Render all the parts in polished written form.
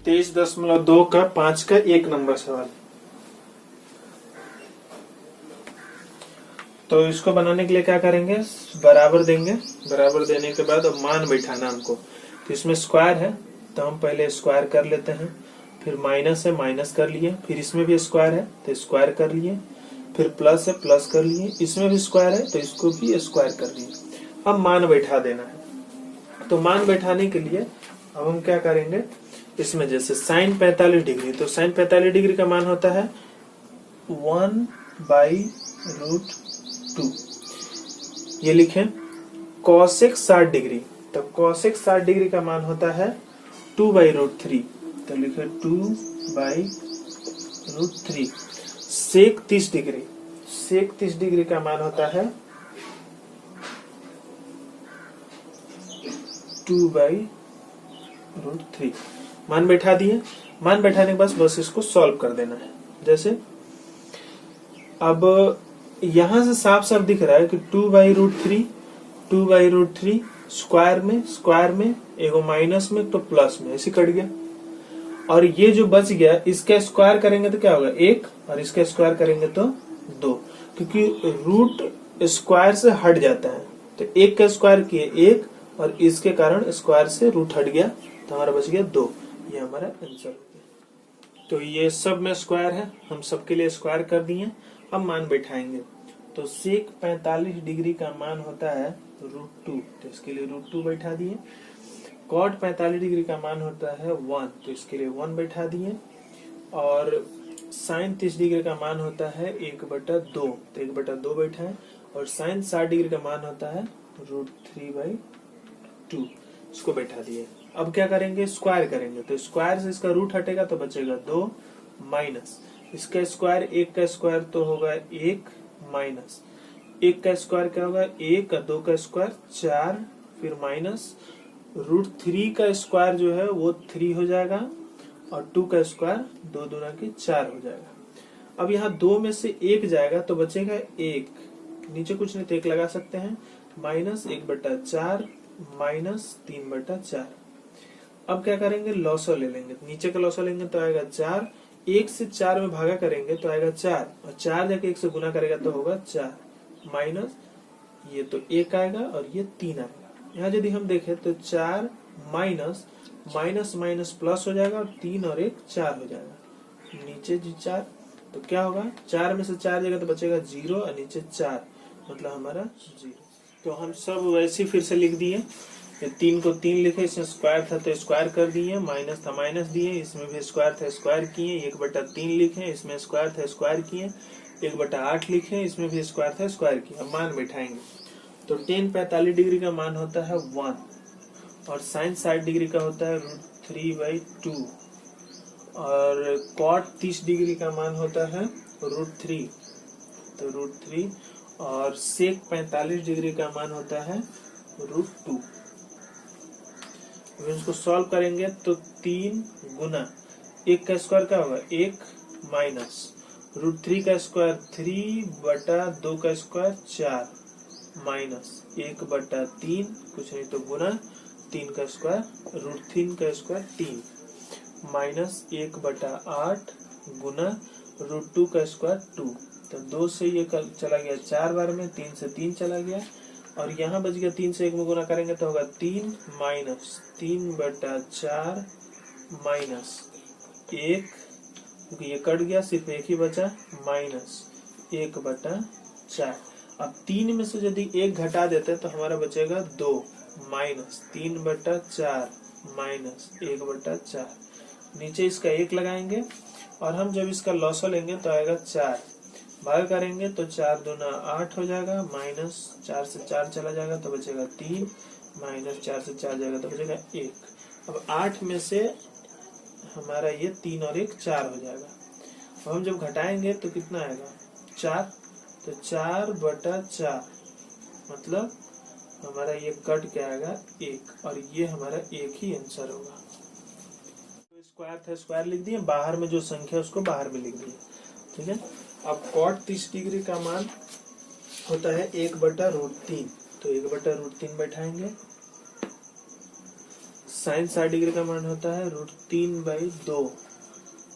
23.2 का 5 का 1 नंबर सवाल। तो इसको बनाने के लिए क्या करेंगे, बराबर देंगे, बराबर देने के बाद अब मान बैठाना हमको। तो इसमें स्क्वायर है तो हम पहले स्क्वायर कर लेते हैं, फिर माइनस है माइनस कर लिए, फिर इसमें भी स्क्वायर है तो स्क्वायर कर लिए, फिर प्लस है प्लस कर लिए, इसमें भी स्क्वायर है तो इसको भी स्क्वायर कर लिए। अब मान बैठा देना है। तो मान बैठाने के लिए अब हम क्या करेंगे, इसमें जैसे साइन 45 डिग्री, तो साइन 45 डिग्री का मान होता है 1/√2। ये लिखें। कॉसेक 60 डिग्री, तो कॉसेक 60 डिग्री का मान होता है 2/√3, तो लिखे 2/√3। सेक 30 डिग्री, सेक 30 डिग्री का मान होता है 2/√3। मान बैठा दिए। मान बैठाने के बाद बस इसको सॉल्व कर देना है। जैसे अब यहां से साफ साफ दिख रहा है कि 2/√3, 2/√3 स्क्वायर में एगो माइनस में तो प्लस में ऐसे कट गया। और ये जो बच गया इसका स्क्वायर करेंगे तो क्या होगा 1, और इसका स्क्वायर करेंगे तो 2, क्योंकि रूट स्क्वायर से हट जाता है। तो 1 का स्क्वायर किए 1, और इसके कारण स्क्वायर से रूट हट गया तो हमारा बच गया 2। ये हमारा आंसर हो गया। तो ये सब में स्क्वायर है, हम सबके लिए स्क्वायर कर दिए। अब मान बैठाएंगे। तो सेक 45 डिग्री का मान होता है √2, तो इसके लिए √2 बैठा दिए। कॉट 45 डिग्री का मान होता है 1, तो इसके लिए 1 बैठा दिए। और साइन 30 डिग्री का मान होता है 1/2, तो 1/2 बैठा है। और साइन 60 डिग्री का मान होता है √3/2, इसको बैठा दिए। अब क्या करेंगे, स्क्वायर करेंगे। तो स्क्वायर से इसका रूट हटेगा तो बचेगा 2, माइनस इसका स्क्वायर, 1 का स्क्वायर तो होगा 1, माइनस 1 का स्क्वायर क्या होगा 1, और 2 का स्क्वायर 4, फिर माइनस √3 का स्क्वायर जो है वो 3 हो जाएगा, और 2 का स्क्वायर 2 दूना के 4 हो जाएगा। अब यहाँ 2 में से 1 जाएगा तो बचेगा 1, नीचे कुछ नहीं तो 1 लगा सकते हैं, माइनस 1/4 माइनस 3/4। अब क्या करेंगे, लॉसो ले लेंगे। नीचे का लॉसो लेंगे तो आएगा 4, 1 से 4 में भागा करेंगे तो आएगा 4, और 4 जाके 1 से गुना करेगा तो होगा 4, माइनस ये तो 1 आएगा और ये 3 आएगा। यहाँ यदि हम देखें तो 4 माइनस माइनस माइनस प्लस हो जाएगा, और 3 और 1 4 हो जाएगा। नीचे जी 4, तो क्या होगा 4 में से 4 जाएगा तो बचेगा 0, और नीचे 4 मतलब हमारा 0। तो हम सब वैसे फिर से लिख दिए। 3 को 3 लिखे, इसमें स्क्वायर था तो स्क्वायर कर दिए, माइनस था माइनस दिए, इसमें भी स्क्वायर था स्क्वायर किए, 1/3 लिखे, इसमें स्क्वायर था स्क्वायर किए, 1/8 लिखे, इसमें भी स्क्वायर था स्क्वायर किए। अब मान बैठाएंगे। तो tan 45 डिग्री का मान होता है 1, और साइन 60 डिग्री का होता है √3/2, और कॉट 30 डिग्री का मान होता है √3, तो √3, और सेक 45 डिग्री का मान होता है √2। इसको सॉल्व करेंगे तो 3 गुना 1 का स्क्वायर क्या होगा 1, माइनस √3 का स्क्वायर 3/2 का स्क्वायर 4, माइनस 1/3 कुछ नहीं तो गुना 3 का स्क्वायर √3 का स्क्वायर 3, माइनस 1/8 गुना √2 का स्क्वायर 2। तो 2 से ये चला गया 4 बार में, 3 से 3 चला गया, और यहाँ बच गया 3 से 1 में गुना करेंगे तो होगा 3, माइनस 3/4 माइनस 1, क्योंकि ये कट गया सिर्फ 1 ही बचा, माइनस 1/4। अब 3 में से यदि 1 घटा देते तो हमारा बचेगा 2, माइनस 3/4 माइनस 1/4। नीचे इसका 1 लगाएंगे, और हम जब इसका लॉसो लेंगे तो आएगा 4, भाग करेंगे तो 4 दूना 8 हो जाएगा, माइनस 4 से 4 चला जाएगा तो बचेगा 3, माइनस 4 से 4 जाएगा तो बचेगा 1। अब 8 में से हमारा ये 3 और 1 4 हो जाएगा। अब हम जब घटाएंगे तो कितना आएगा 4, तो 4/4 मतलब हमारा ये कट क्या आएगा 1, और ये हमारा 1 ही आंसर होगा। तो स्क्वायर था स्क्वायर लिख दिए, बाहर में जो संख्या है उसको बाहर में लिख दिए, ठीक है। अब कॉट 30 डिग्री का मान होता है 1/√3, तो 1/√3 बैठाएंगे। साइन 60 डिग्री का मान होता है √3/2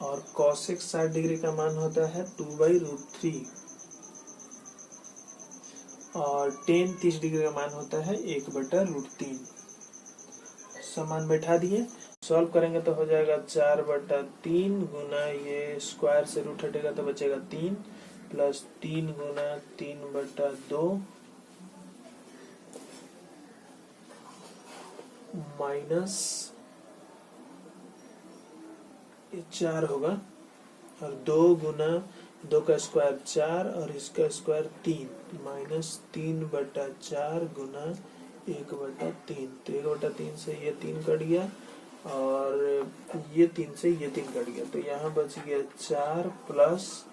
और कॉसेक 60 डिग्री का मान होता है 2/√3 और टेन 30 डिग्री का मान होता है 1/√3। समान बैठा दिए, सॉल्व करेंगे तो हो जाएगा 4/3 गुना ये स्क्वायर से रूट हटेगा तो बचेगा 3 प्लस 3 गुना 3/2 माइनस 4 होगा और 2 गुना 2 का स्क्वायर 4 और इसका स्क्वायर 3 माइनस 3/4 गुना 1/3। तो 1/3 से ये 3 कट गया और ये 3 से ये 3 कट गया, तो यहाँ बच गया 4 प्लस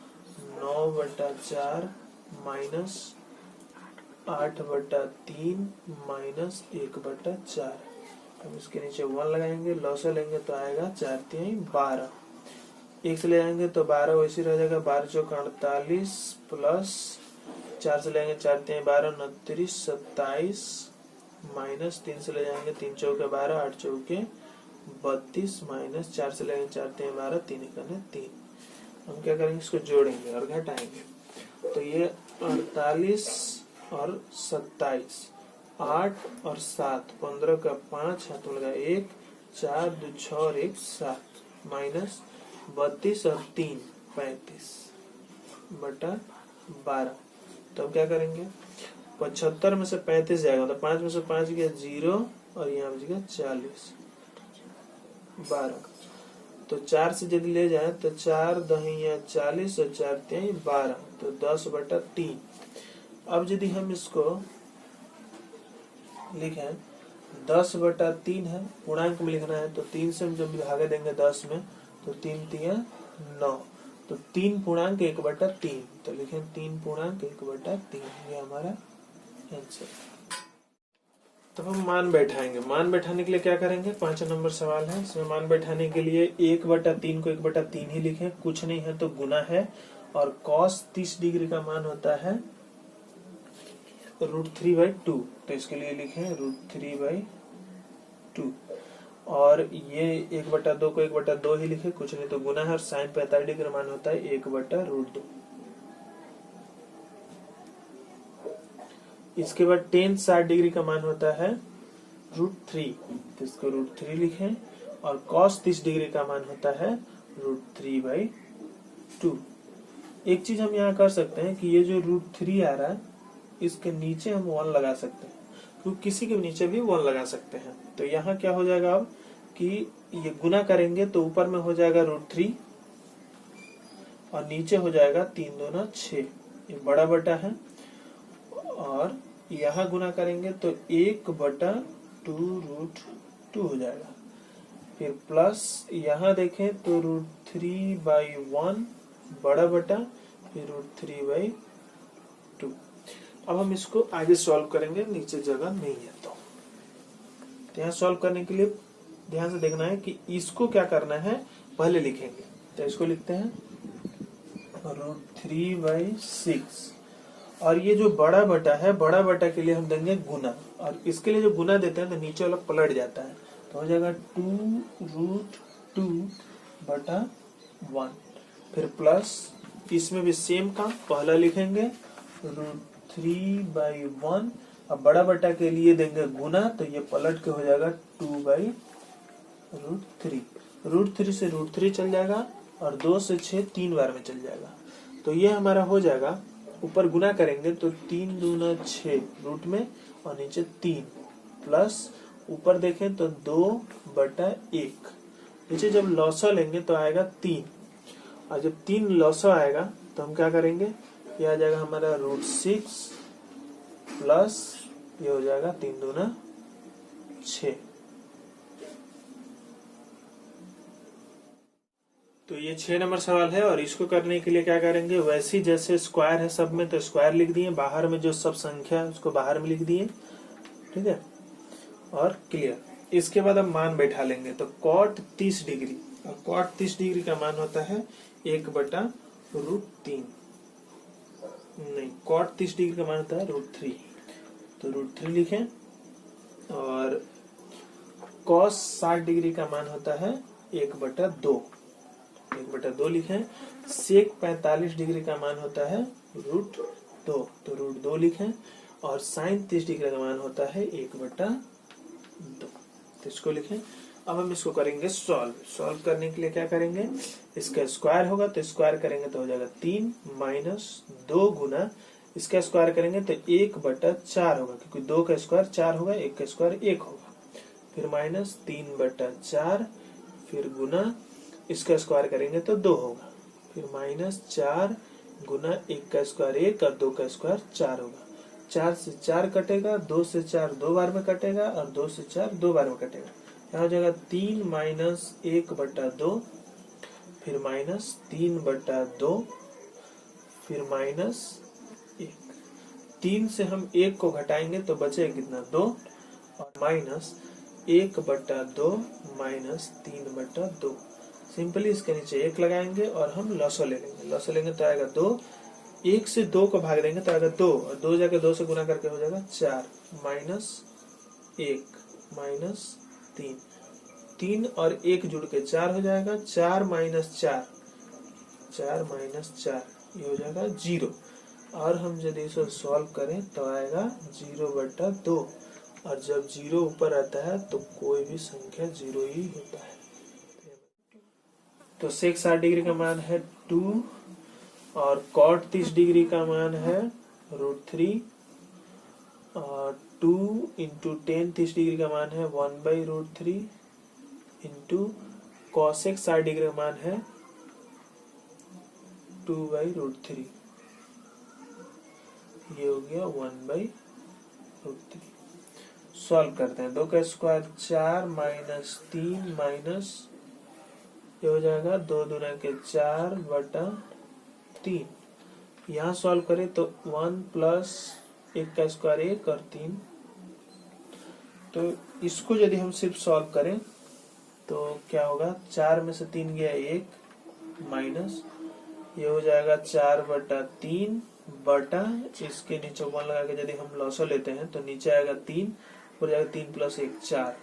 9/4 माइनस 8/3 माइनस 1/4। अब इसके नीचे 1 लगाएंगे, लॉसा लेंगे तो आएगा 4×3 12। 1 से ले जाएंगे तो 12 वैसे रह जाएगा, 12×4 48 प्लस 4 से ले जाएंगे 4×3 12 29 27 माइनस 3 से ले जाएंगे 3×4 12 8×4 32 माइनस 4 से ले जाएंगे 4×3 12 3×1 3। हम क्या करेंगे, इसको जोड़ेंगे और घटाएंगे तो ये 48 और 27 8 और 7 15 का 5 हाथ में लगा 1 4 2 6 और 1 7 माइनस 32 और 3 35/12। तो अब क्या करेंगे, 75 में से 35 जाएगा तो 5 में से 5 गया 0 और यहाँ बच गया 40 12। तो 4 से यदि ले जाए तो 4 दहिया 40 और 4×3 12 तो 10/3। अब यदि हम इसको लिखें 10/3 है, पूर्णांक में लिखना है तो 3 से हम जब भागे देंगे 10 में तो 3×3 9 तो 3 पूर्णांक 1/3 तो लिखें 3 पूर्णांक 1/3 ये हमारा आंसर। तब हम मान बैठाएंगे, मान बैठाने के लिए क्या करेंगे, 5 नंबर सवाल है, इसमें मान बैठाने के लिए 1/3 को 1/3 ही लिखें, कुछ नहीं है तो गुना है और cos 30 डिग्री का मान होता है √3/2 तो इसके लिए लिखें √3/2 और ये 1/2 को 1/2 ही लिखे, कुछ नहीं तो गुना है और साइन 45 डिग्री मान होता है 1/√2। इसके बाद टेन 60 डिग्री का मान होता है √3 तो इसको √3 लिखें और cos 30 डिग्री का मान होता है √3/2। एक चीज हम यहाँ कर सकते हैं कि ये जो √3 आ रहा है इसके नीचे हम 1 लगा सकते हैं, क्योंकि किसी के नीचे भी 1 लगा सकते हैं। तो यहाँ क्या हो जाएगा अब कि ये गुना करेंगे तो ऊपर में हो जाएगा √3 और नीचे हो जाएगा 3 दूना 6, ये बड़ा बटा है और यहाँ गुना करेंगे तो 1/2√2 हो जाएगा। फिर प्लस यहाँ देखें तो √3/1 बड़ा बटा फिर √3/2। अब हम इसको आगे सॉल्व करेंगे, नीचे जगह नहीं है तो यहाँ सॉल्व करने के लिए ध्यान से देखना है कि इसको क्या करना है पहले लिखेंगे। तो इसको लिखते हैं √3/6 और ये जो बड़ा बटा है, बड़ा बटा के लिए हम देंगे गुना और इसके लिए जो गुना देते हैं तो नीचे वाला पलट जाता है तो हो जाएगा 2√2/1। फिर प्लस इसमें भी सेम काम, पहला लिखेंगे √3/1 अब बड़ा बटा के लिए देंगे गुना तो ये पलट के हो जाएगा 2/√3। √3 से √3 चल जाएगा और 2 से 6 3 बार में चल जाएगा तो ये हमारा हो जाएगा। ऊपर गुना करेंगे तो 3 दूना 6 रूट में और नीचे 3 प्लस ऊपर देखें तो 2/1। नीचे जब लॉसा लेंगे तो आएगा 3 और जब 3 लॉसा आएगा तो हम क्या करेंगे, ये आ जाएगा हमारा √6 प्लस ये हो जाएगा 3 दूना 6। तो ये 6 नंबर सवाल है और इसको करने के लिए क्या करेंगे, वैसे ही जैसे स्क्वायर है सब में तो स्क्वायर लिख दिए, बाहर में जो सब संख्या है उसको बाहर में लिख दिए, ठीक है और क्लियर। इसके बाद हम मान बैठा लेंगे तो cot 30 डिग्री और cot 30 डिग्री का मान होता है 1/√3 नहीं cot 30 डिग्री का मान होता है √3 तो √3 लिखें और cos 60 डिग्री का मान होता है 1/2। 1/2 लिखें। sec 45 डिग्री का मान होता है √2, तो √2 लिखें। और sin 30 डिग्री का मान होता है 1/2, तो इसको लिखें। अब हम इसको करेंगे सॉल्व करने के लिए क्या करेंगे, इसका स्क्वायर होगा तो स्क्वायर करेंगे तो हो जाएगा 3 - 2 गुना इसका स्क्वायर करेंगे तो 1/4 होगा, क्योंकि 2 का स्क्वायर 4 होगा, 1 का स्क्वायर 1 होगा। फिर -3/4, फिर गुना इसका स्क्वायर करेंगे तो 2 होगा। फिर -4 गुना 1 का स्क्वायर 1 और 2 का स्क्वायर 4 होगा। 4 से 4 कटेगा, 2 से 4 2 बार में कटेगा और 2 से 4 2 बार में कटेगा। यहाँ हो जाएगा 3 - 1/2, फिर -3/2, फिर -1। 3 से हम 1 को घटाएंगे तो बचेगा कितना, 2, और -1/2 -3/2। सिंपली इसके नीचे 1 लगाएंगे और हम लॉसो ले लेंगे। लॉसो लेंगे तो आएगा 2। 1 से 2 को भाग देंगे तो आएगा 2, और 2 जाके 2 से गुना करके हो जाएगा 4 -1 -3। 3 और 1 जुड़ के 4 हो जाएगा। 4 - 4 ये हो जाएगा 0। और हम यदि इसे सॉल्व करें तो आएगा 0/2, और जब 0 ऊपर आता है तो कोई भी संख्या 0 ही होता है। तो sec 60 डिग्री का मान है 2, और cot 30 डिग्री का मान है √3, और 2 × tan 30 डिग्री का मान है 1/√3, इंटू cosec 60 डिग्री का मान है 2/√3। ये हो गया 1/√3। सॉल्व करते हैं। 2 का स्क्वायर 4 -3 माइनस ये हो जाएगा 2 दूना के 4/3। यहाँ सॉल्व करें तो 1 प्लस 1 का स्क्वायर 1 और 3। तो इसको यदि हम सिर्फ सॉल्व करें तो क्या होगा, 4 में से 3 गया 1 माइनस ये हो जाएगा 4/3 बटा इसके नीचे 1 लगा के यदि हम लॉसो लेते हैं तो नीचे आएगा 3, हो जाएगा 3 + 1 4।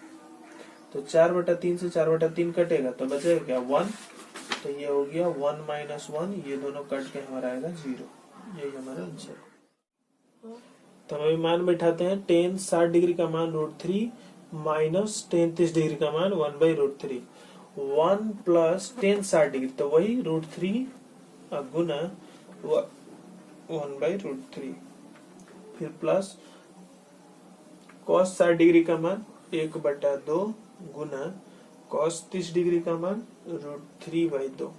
तो 4/3 से 4/3 कटेगा तो बचेगा क्या, 1। तो ये हो गया 1 - 1, ये दोनों कट के हमारा आएगा 0। यही हमारा आंसर। तो हम अभी मान बैठाते हैं। tan 60 डिग्री का मान √3 माइनस tan 30 डिग्री का मान 1/√3। 1 प्लस tan 60 डिग्री तो वही √3 गुना 1/√3, फिर प्लस cos 60 डिग्री का मान 1/2 गुना cos 30 डिग्री का मान √3/2,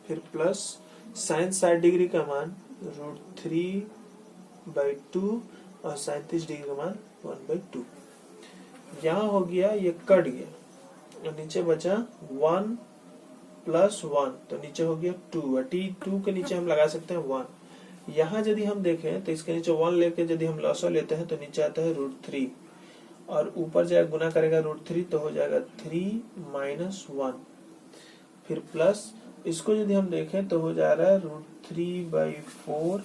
फिर प्लस sin 60 डिग्री का मान √3/2 और sin 30 डिग्री का मान 1/2। यहाँ हो गया, ये कट गया और नीचे बचा 1 + 1, तो नीचे हो गया 2, और 2 के नीचे हम लगा सकते हैं 1। यहाँ यदि हम देखें तो इसके नीचे 1 लेके यदि हम लॉसो लेते हैं तो नीचे आता है √3, और ऊपर जाएगा गुना करेगा √3 तो हो जाएगा 3 - 1, फिर प्लस इसको यदि हम देखें तो हो जा रहा है √3/4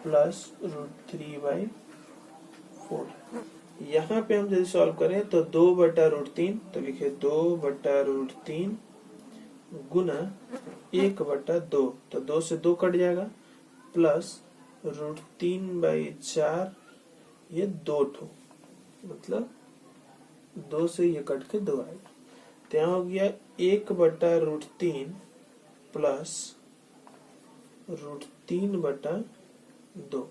प्लस √3/4। यहाँ पे हम यदि सॉल्व करें तो 2/√3, तो लिखे 2/√3 गुना 1/2, तो 2 से 2 कट जाएगा, प्लस √3/4, ये 2 ठो, मतलब 2 से ये कट के 2 आएगा। तो यहाँ हो गया 1/√3 प्लस √3/2।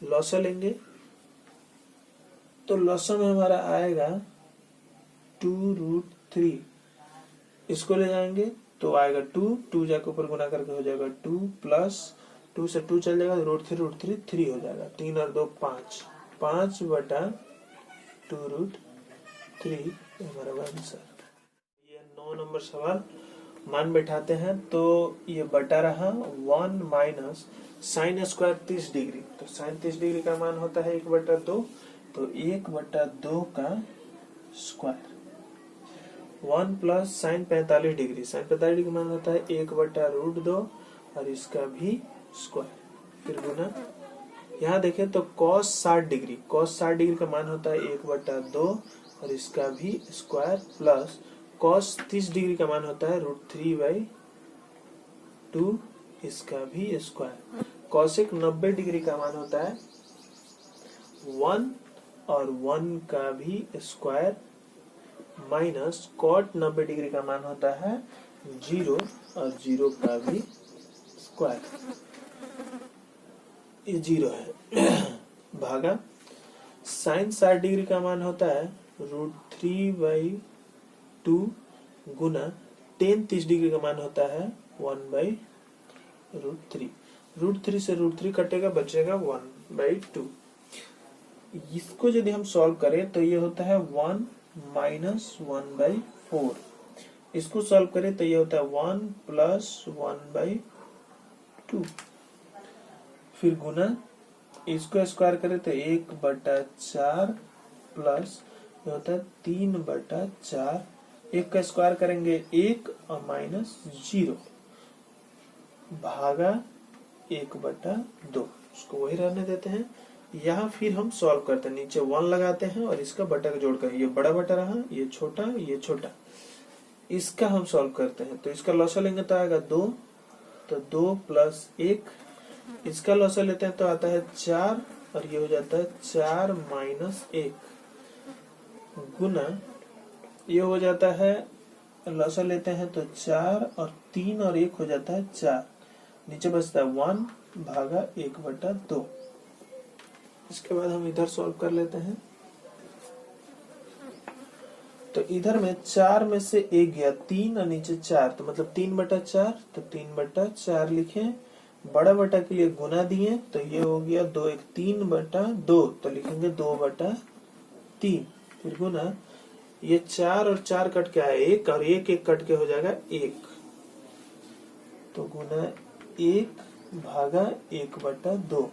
लॉसा लेंगे तो लॉसा में हमारा आएगा 2√3। इसको ले जाएंगे तो आएगा 2 जाके ऊपर गुना करके हो जाएगा 2 प्लस 2 से 2 चल जाएगा, √3 3 हो जाएगा, 3 और 2 5, 5/2√3 हमारा आंसर। ये 9 नंबर सवाल मान बैठाते हैं। तो ये बटा रहा 1 माइनस साइन स्क्वायर 30 डिग्री, तो साइन 30 डिग्री का मान होता है 1/2, तो 1/2 का square. 1 plus sine 45 degree, sine 45 degree का मान होता है 1/√2 और इसका भी स्क्वायर, फिर गुना। यहाँ देखें तो cos 60 डिग्री, cos 60 डिग्री का मान होता है 1/2 और इसका भी स्क्वायर प्लस cos 30 डिग्री का मान होता है √3/2, इसका भी स्क्वायर। cosec 90 डिग्री का मान होता है 1 और 1 का भी स्क्वायर माइनस cot 90 डिग्री का मान होता है 0 और 0 का भी स्क्वायर, ये 0 है भागा sin 60 डिग्री का मान होता है √3/2 गुना tan 30 डिग्री का मान होता है 1/√3। √3 से √3 कटेगा, बचेगा 1/2। इसको यदि हम सॉल्व करें तो ये होता है 1 माइनस 1/4। इसको सॉल्व करें तो ये होता है 1 प्लस 1/2। फिर गुना इसको स्क्वायर करें तो 1/4 प्लस ये होता है 3/4। 1 का स्क्वायर करेंगे 1 और माइनस 0 भागा 1/2। उसको वही रहने देते हैं। यहाँ फिर हम सॉल्व करते हैं, नीचे 1 लगाते हैं और इसका बटा का जोड़कर, ये बड़ा बटा रहा, ये छोटा, ये छोटा। इसका हम सॉल्व करते हैं तो इसका लॉसा लेंगे तो आएगा 2, तो 2 प्लस 1। इसका लॉसा लेते हैं तो आता है 4 और ये हो जाता है 4 माइनस 1 गुना ये हो जाता है, लॉसा लेते हैं तो 4 और 3 और 1 हो जाता है 4। नीचे बचता है 1 भागा 1/2। इसके बाद हम इधर सॉल्व कर लेते हैं तो इधर में 4 में से 1 गया, 3 और नीचे 4 तो मतलब 3/4, तो 3/4 लिखे। बड़ा बटा के लिए गुना दिए तो ये हो गया 2 1 3/2, तो लिखेंगे 2/3। फिर गुना ये 4 और 4 कट के आया 1 और 1 1 कट के हो जाएगा 1, तो गुना 1 भागा 1/2।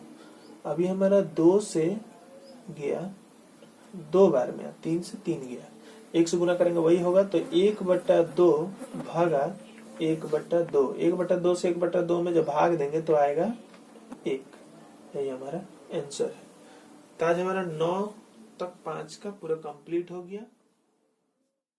अभी हमारा 2 से गया 2 बार में, 3 से 3 गया, 1 से गुना करेंगे वही होगा, तो 1/2 भागा 1/2। 1/2 से 1/2 में जब भाग देंगे तो आएगा 1। यही हमारा आंसर है। तो आज हमारा 9 तक 5 का पूरा कंप्लीट हो गया।